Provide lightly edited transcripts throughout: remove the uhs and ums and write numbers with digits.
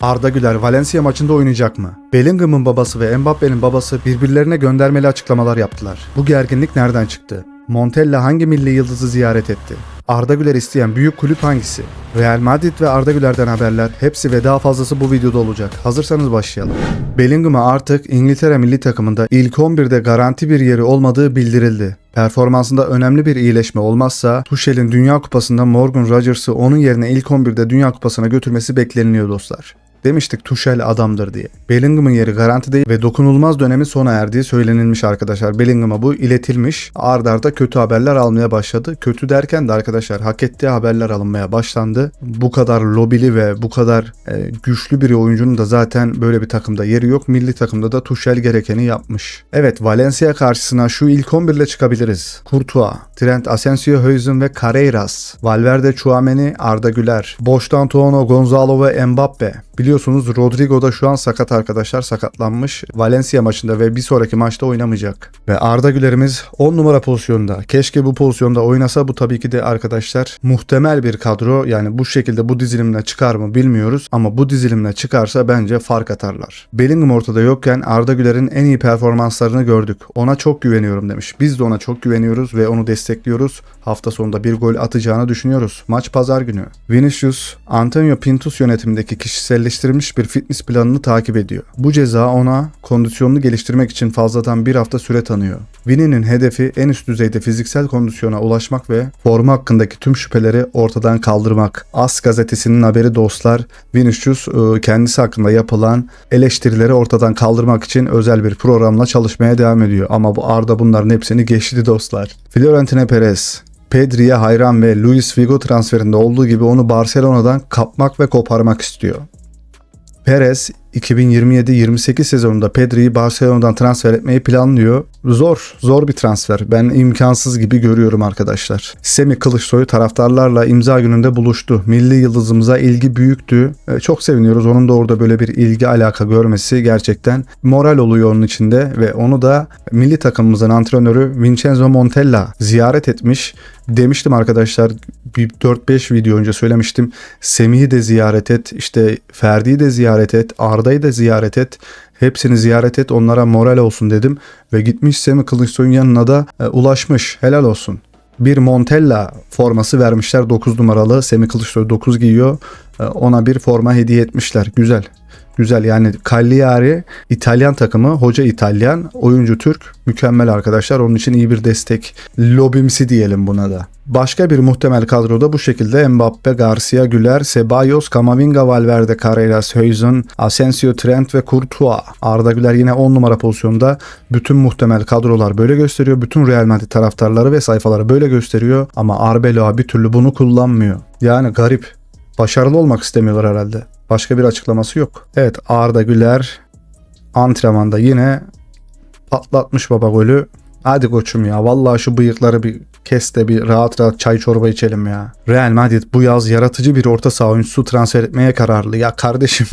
Arda Güler Valencia maçında oynayacak mı? Bellingham'ın babası ve Mbappe'nin babası birbirlerine göndermeli açıklamalar yaptılar. Bu gerginlik nereden çıktı? Montella hangi milli yıldızı ziyaret etti? Arda Güler isteyen büyük kulüp hangisi? Real Madrid ve Arda Güler'den haberler, hepsi ve daha fazlası bu videoda olacak. Hazırsanız başlayalım. Bellingham'a artık İngiltere milli takımında ilk 11'de garanti bir yeri olmadığı bildirildi. Performansında önemli bir iyileşme olmazsa Tuchel'in Dünya Kupası'nda Morgan Rodgers'ı onun yerine ilk 11'de Dünya Kupası'na götürmesi bekleniliyor dostlar. Demiştik Tuchel adamdır diye. Bellingham'ın yeri garantide ve dokunulmaz dönemi sona erdiği söylenilmiş arkadaşlar. Bellingham'a bu iletilmiş. Ard arda kötü haberler almaya başladı. Kötü derken de arkadaşlar hak ettiği haberler alınmaya başlandı. Bu kadar lobili ve bu kadar güçlü bir oyuncunun da zaten böyle bir takımda yeri yok. Milli takımda da Tuchel gerekeni yapmış. Evet, Valencia karşısına şu ilk 11 ile çıkabiliriz. Courtois, Trent Asensio-Huijsen ve Carreras, Valverde, Tchouaméni, Arda Güler, boştan Tono, Gonzalo ve Mbappe. Biliyorsunuz Rodrigo da şu an sakat arkadaşlar, sakatlanmış. Valencia maçında ve bir sonraki maçta oynamayacak. Ve Arda Güler'imiz 10 numara pozisyonda. Keşke bu pozisyonda oynasa. Bu tabii ki de arkadaşlar muhtemel bir kadro. Yani bu şekilde bu dizilimle çıkar mı bilmiyoruz. Ama bu dizilimle çıkarsa bence fark atarlar. Bellingham ortada yokken Arda Güler'in en iyi performanslarını gördük. Ona çok güveniyorum demiş. Biz de ona çok güveniyoruz ve onu destekliyoruz. Hafta sonunda bir gol atacağını düşünüyoruz. Maç pazar günü. Vinicius, Antonio Pintus yönetimindeki kişiselleştirilmiş bir fitness planını takip ediyor. Bu ceza ona kondisyonunu geliştirmek için fazladan bir hafta süre tanıyor. Vini'nin hedefi en üst düzeyde fiziksel kondisyona ulaşmak ve formu hakkındaki tüm şüpheleri ortadan kaldırmak. AS gazetesinin haberi dostlar. Vinicius kendisi hakkında yapılan eleştirileri ortadan kaldırmak için özel bir programla çalışmaya devam ediyor. Ama bu Arda bunların hepsini geçti dostlar. Florentino Perez, Pedri'ye hayran ve Luis Figo transferinde olduğu gibi onu Barcelona'dan kapmak ve koparmak istiyor. Perez 2027-28 sezonunda Pedri'yi Barcelona'dan transfer etmeyi planlıyor. Zor bir transfer. Ben imkansız gibi görüyorum arkadaşlar. Semih Kılıçsoy taraftarlarla imza gününde buluştu. Milli yıldızımıza ilgi büyüktü. Çok seviniyoruz. Onun da orada böyle bir ilgi alaka görmesi gerçekten moral oluyor onun içinde ve onu da milli takımımızın antrenörü Vincenzo Montella ziyaret etmiş. Demiştim arkadaşlar, bir 4-5 video önce söylemiştim. Semih'i de ziyaret et, işte Ferdi'yi de ziyaret et, Arda'yı da ziyaret et. Hepsini ziyaret et, onlara moral olsun dedim. Ve gitmiş Semih Kılıçsoy'un yanına da ulaşmış. Helal olsun. Bir Montella forması vermişler, 9 numaralı. Semih Kılıçsoy 9 giyiyor. Ona bir forma hediye etmişler. Güzel. Güzel, yani Cagliari İtalyan takımı, hoca İtalyan, oyuncu Türk, mükemmel arkadaşlar. Onun için iyi bir destek lobimsi diyelim buna da. Başka bir muhtemel kadroda bu şekilde Mbappe, Garcia, Güler, Ceballos, Camavinga, Valverde, Carreras, Huijsen, Asensio, Trent ve Courtois. Arda Güler yine 10 numara pozisyonda. Bütün muhtemel kadrolar böyle gösteriyor. Bütün Real Madrid taraftarları ve sayfaları böyle gösteriyor. Ama Arbeloa bir türlü bunu kullanmıyor. Yani garip. Başarılı olmak istemiyorlar herhalde. Başka bir açıklaması yok. Evet, Arda Güler antrenmanda yine patlatmış baba golü. Hadi koçum ya, vallahi şu bıyıkları bir kes de bir rahat rahat çay çorba içelim ya. Real Madrid bu yaz yaratıcı bir orta saha oyuncusu transfer etmeye kararlı. Ya kardeşim,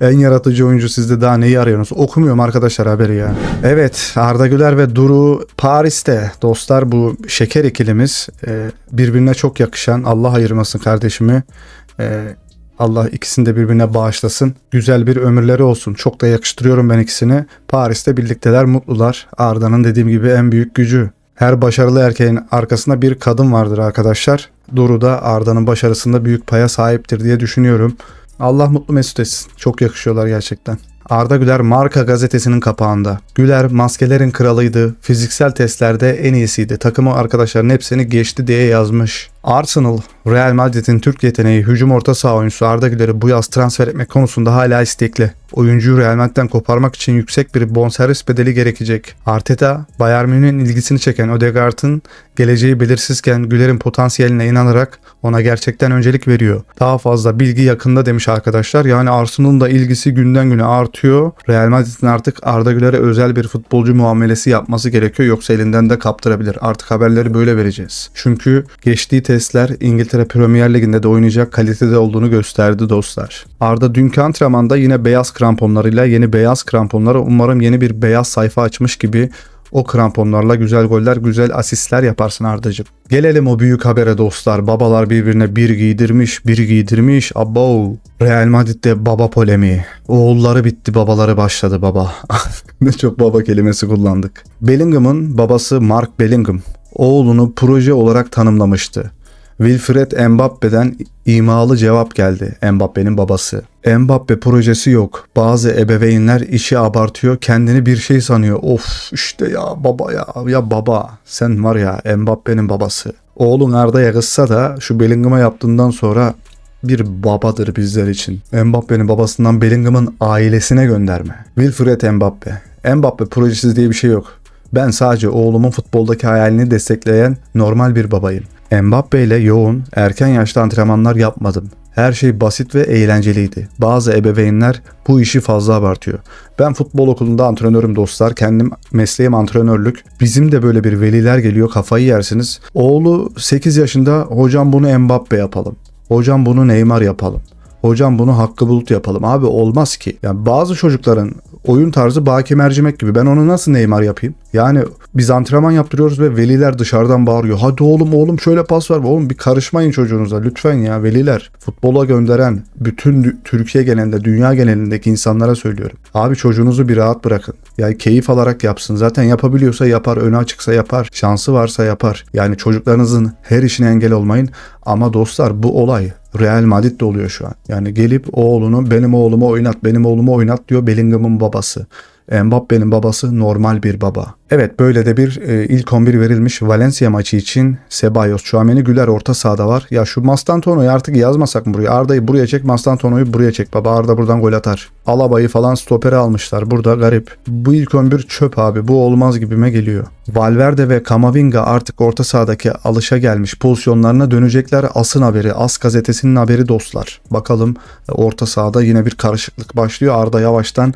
en yaratıcı oyuncu sizde, daha neyi arıyorsunuz? Okumuyorum arkadaşlar haberi ya. Evet, Arda Güler ve Duru Paris'te dostlar, bu şeker ikilimiz birbirine çok yakışan, Allah ayırmasın kardeşimi. Allah ikisini de birbirine bağışlasın. Güzel bir ömürleri olsun. Çok da yakıştırıyorum ben ikisini. Paris'te birlikteler, mutlular. Arda'nın dediğim gibi en büyük gücü. Her başarılı erkeğin arkasında bir kadın vardır arkadaşlar. Duru da Arda'nın başarısında büyük paya sahiptir diye düşünüyorum. Allah mutlu mesut etsin. Çok yakışıyorlar gerçekten. Arda Güler Marca gazetesinin kapağında. Güler maskelerin kralıydı. Fiziksel testlerde en iyisiydi. Takımı arkadaşların hepsini geçti diye yazmış. Arsenal, Real Madrid'in Türk yeteneği hücum orta saha oyuncusu Arda Güler'i bu yaz transfer etmek konusunda hala istekli. Oyuncuyu Real Madrid'den koparmak için yüksek bir bonservis bedeli gerekecek. Arteta, Bayern Münih'in ilgisini çeken Ødegaard'ın geleceği belirsizken Güler'in potansiyeline inanarak ona gerçekten öncelik veriyor. Daha fazla bilgi yakında demiş arkadaşlar. Yani Arsenal'ın da ilgisi günden güne artıyor. Real Madrid'in artık Arda Güler'e özel bir futbolcu muamelesi yapması gerekiyor. Yoksa elinden de kaptırabilir. Artık haberleri böyle vereceğiz. Çünkü geçtiği testler İngiltere Premier Ligi'nde de oynayacak kalitede olduğunu gösterdi dostlar. Arda dünkü antrenmanda yine beyaz kramponlarıyla, yeni beyaz kramponlara, umarım yeni bir beyaz sayfa açmış gibi O kramponlarla güzel goller, güzel asistler yaparsın Ardacığım. Gelelim o büyük habere dostlar. Babalar birbirine bir giydirmiş, bir giydirmiş. Abo. Real Madrid'de baba polemiği. Oğulları bitti, babaları başladı baba. Ne çok baba kelimesi kullandık. Bellingham'ın babası Mark Bellingham oğlunu proje olarak tanımlamıştı. Wilfried Mbappe'den imalı cevap geldi, Mbappe'nin babası. Mbappe projesi yok. Bazı ebeveynler işi abartıyor, kendini bir şey sanıyor. Of işte ya baba ya baba. Sen var ya Mbappe'nin babası. Oğlun Arda'ya kızsa da şu Bellingham'a yaptığından sonra bir babadır bizler için. Mbappe'nin babasından Bellingham'ın ailesine gönderme. Wilfried Mbappe. Mbappe projesi diye bir şey yok. Ben sadece oğlumun futboldaki hayalini destekleyen normal bir babayım. Mbappe ile yoğun, erken yaşta antrenmanlar yapmadım. Her şey basit ve eğlenceliydi. Bazı ebeveynler bu işi fazla abartıyor. Ben futbol okulunda antrenörüm dostlar. Kendim mesleğim antrenörlük. Bizim de böyle bir veliler geliyor, kafayı yersiniz. Oğlu 8 yaşında hocam bunu Mbappe yapalım. Hocam bunu Neymar yapalım. Hocam bunu Hakkı Bulut yapalım. Abi olmaz ki. Yani bazı çocukların oyun tarzı Baki Mercimek gibi. Ben onu nasıl Neymar yapayım? Yani biz antrenman yaptırıyoruz ve veliler dışarıdan bağırıyor. Hadi oğlum şöyle pas ver. Oğlum bir karışmayın çocuğunuza lütfen ya veliler. Futbola gönderen bütün Türkiye genelinde, dünya genelindeki insanlara söylüyorum. Abi çocuğunuzu bir rahat bırakın. Yani keyif alarak yapsın. Zaten yapabiliyorsa yapar, önü açıksa yapar, şansı varsa yapar. Yani çocuklarınızın her işine engel olmayın. Ama dostlar bu olay Real Madrid'de oluyor şu an. Yani gelip oğlunu benim oğlumu oynat diyor Bellingham'ın babası. Mbappe'nin babası normal bir baba. Evet böyle de bir ilk 11 verilmiş Valencia maçı için. Ceballos, Tchouaméni, Güler orta sahada var. Ya şu Mastantuono'yu artık yazmasak mı buraya? Arda'yı buraya çek, Mastantuono'yu buraya çek baba. Arda buradan gol atar. Alaba'yı falan stopere almışlar. Burada garip. Bu ilk 11 çöp abi. Bu olmaz gibime geliyor. Valverde ve Camavinga artık orta sahadaki alışa gelmiş pozisyonlarına dönecekler. As'ın haberi, As gazetesinin haberi dostlar. Bakalım orta sahada yine bir karışıklık başlıyor. Arda yavaştan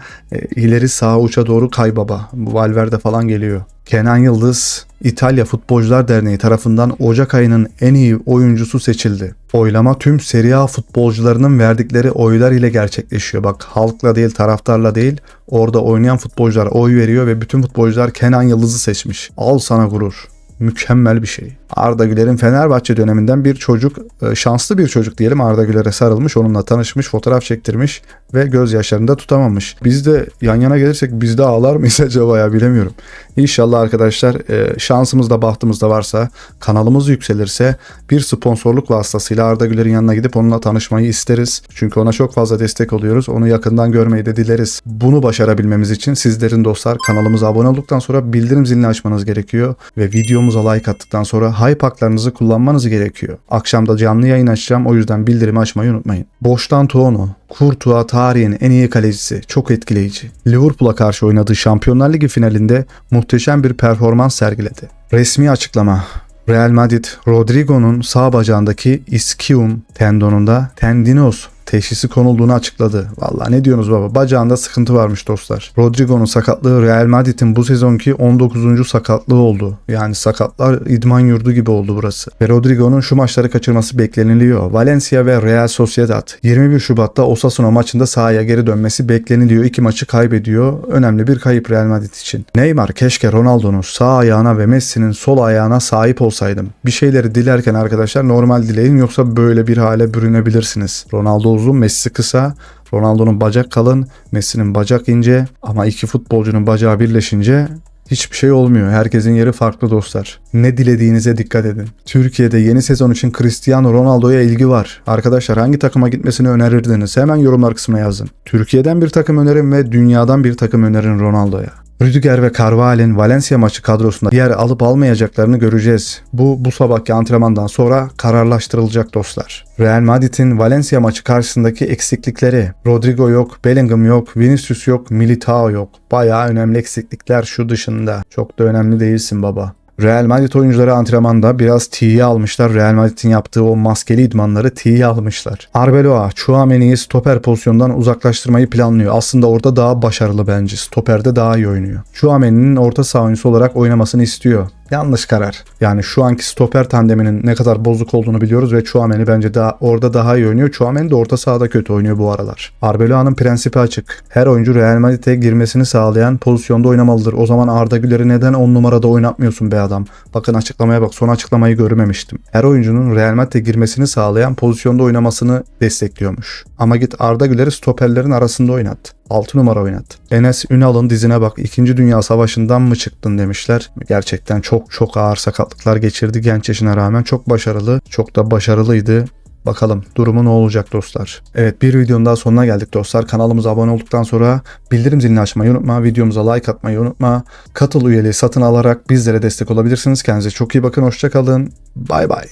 ileri sağa uça doğru kay baba. Valverde falan geliyor. Kenan Yıldız, İtalya Futbolcular Derneği tarafından Ocak ayının en iyi oyuncusu seçildi. Oylama tüm Serie A futbolcularının verdikleri oylar ile gerçekleşiyor. Bak halkla değil, taraftarla değil, orada oynayan futbolcular oy veriyor ve bütün futbolcular Kenan Yıldız'ı seçmiş. Al sana gurur. Mükemmel bir şey. Arda Güler'in Fenerbahçe döneminden bir çocuk, şanslı bir çocuk diyelim, Arda Güler'e sarılmış, onunla tanışmış, fotoğraf çektirmiş ve gözyaşlarını da tutamamış. Biz de yan yana gelirsek biz de ağlar mıyız acaba ya bilemiyorum. İnşallah arkadaşlar şansımız da bahtımız da varsa, kanalımız yükselirse bir sponsorluk vasıtasıyla Arda Güler'in yanına gidip onunla tanışmayı isteriz. Çünkü ona çok fazla destek oluyoruz. Onu yakından görmeyi de dileriz. Bunu başarabilmemiz için sizlerin dostlar kanalımıza abone olduktan sonra bildirim zilini açmanız gerekiyor ve videomuza like attıktan sonra hype haklarınızı kullanmanız gerekiyor. Akşamda canlı yayın açacağım, o yüzden bildirimi açmayı unutmayın. Boştan Tuono, Courtois tarihin en iyi kalecisi, çok etkileyici. Liverpool'a karşı oynadığı Şampiyonlar Ligi finalinde muhteşem bir performans sergiledi. Resmi açıklama. Real Madrid, Rodrigo'nun sağ bacağındaki ischium tendonunda tendinoz teşhisi konulduğunu açıkladı. Vallahi ne diyorsunuz baba? Bacağında sıkıntı varmış dostlar. Rodrigo'nun sakatlığı Real Madrid'in bu sezonki 19. sakatlığı oldu. Yani sakatlar idman yurdu gibi oldu burası. Ve Rodrigo'nun şu maçları kaçırması bekleniliyor. Valencia ve Real Sociedad. 21 Şubat'ta Osasuna maçında sahaya geri dönmesi bekleniliyor. 2 maçı kaybediyor. Önemli bir kayıp Real Madrid için. Neymar, keşke Ronaldo'nun sağ ayağına ve Messi'nin sol ayağına sahip olsaydım. Bir şeyleri dilerken arkadaşlar normal dileyin, yoksa böyle bir hale bürünebilirsiniz. Ronaldo uzun, Messi kısa. Ronaldo'nun bacak kalın, Messi'nin bacak ince, ama iki futbolcunun bacağı birleşince hiçbir şey olmuyor. Herkesin yeri farklı dostlar. Ne dilediğinize dikkat edin. Türkiye'de yeni sezon için Cristiano Ronaldo'ya ilgi var. Arkadaşlar hangi takıma gitmesini önerirdiniz? Hemen yorumlar kısmına yazın. Türkiye'den bir takım önerin ve dünyadan bir takım önerin Ronaldo'ya. Rüdiger ve Carvalho'nun Valencia maçı kadrosunda yer alıp almayacaklarını göreceğiz. Bu sabahki antrenmandan sonra kararlaştırılacak dostlar. Real Madrid'in Valencia maçı karşısındaki eksiklikleri. Rodrigo yok, Bellingham yok, Vinicius yok, Militao yok. Bayağı önemli eksiklikler şu dışında. Çok da önemli değilsin baba. Real Madrid oyuncuları antrenmanda biraz tiye almışlar. Real Madrid'in yaptığı o maskeli idmanları tiye almışlar. Arbeloa, Tchouaméni'yi stoper pozisyondan uzaklaştırmayı planlıyor. Aslında orada daha başarılı bence. Stoperde daha iyi oynuyor. Tchouaméni'nin orta saha oyuncusu olarak oynamasını istiyor. Yanlış karar. Yani şu anki stoper tandeminin ne kadar bozuk olduğunu biliyoruz ve Tchouaméni bence orada daha iyi oynuyor. Tchouaméni de orta sahada kötü oynuyor bu aralar. Arbeloa'nın prensibi açık. Her oyuncu Real Madrid'e girmesini sağlayan pozisyonda oynamalıdır. O zaman Arda Güler'i neden 10 numarada oynatmıyorsun be adam? Bakın açıklamaya bak. Son açıklamayı görmemiştim. Her oyuncunun Real Madrid'e girmesini sağlayan pozisyonda oynamasını destekliyormuş. Ama git Arda Güler'i stoperlerin arasında oynat. 6 numara oynat. Enes Ünal'ın dizine bak. 2. Dünya Savaşı'ndan mı çıktın demişler. Gerçekten çok ağır sakatlıklar geçirdi genç yaşına rağmen. Çok başarılı. Çok da başarılıydı. Bakalım durumu ne olacak dostlar. Evet, bir videonun daha sonuna geldik dostlar. Kanalımıza abone olduktan sonra bildirim zilini açmayı unutma. Videomuza like atmayı unutma. Katıl üyeliği satın alarak bizlere destek olabilirsiniz. Kendinize çok iyi bakın. Hoşça kalın. Bay bay.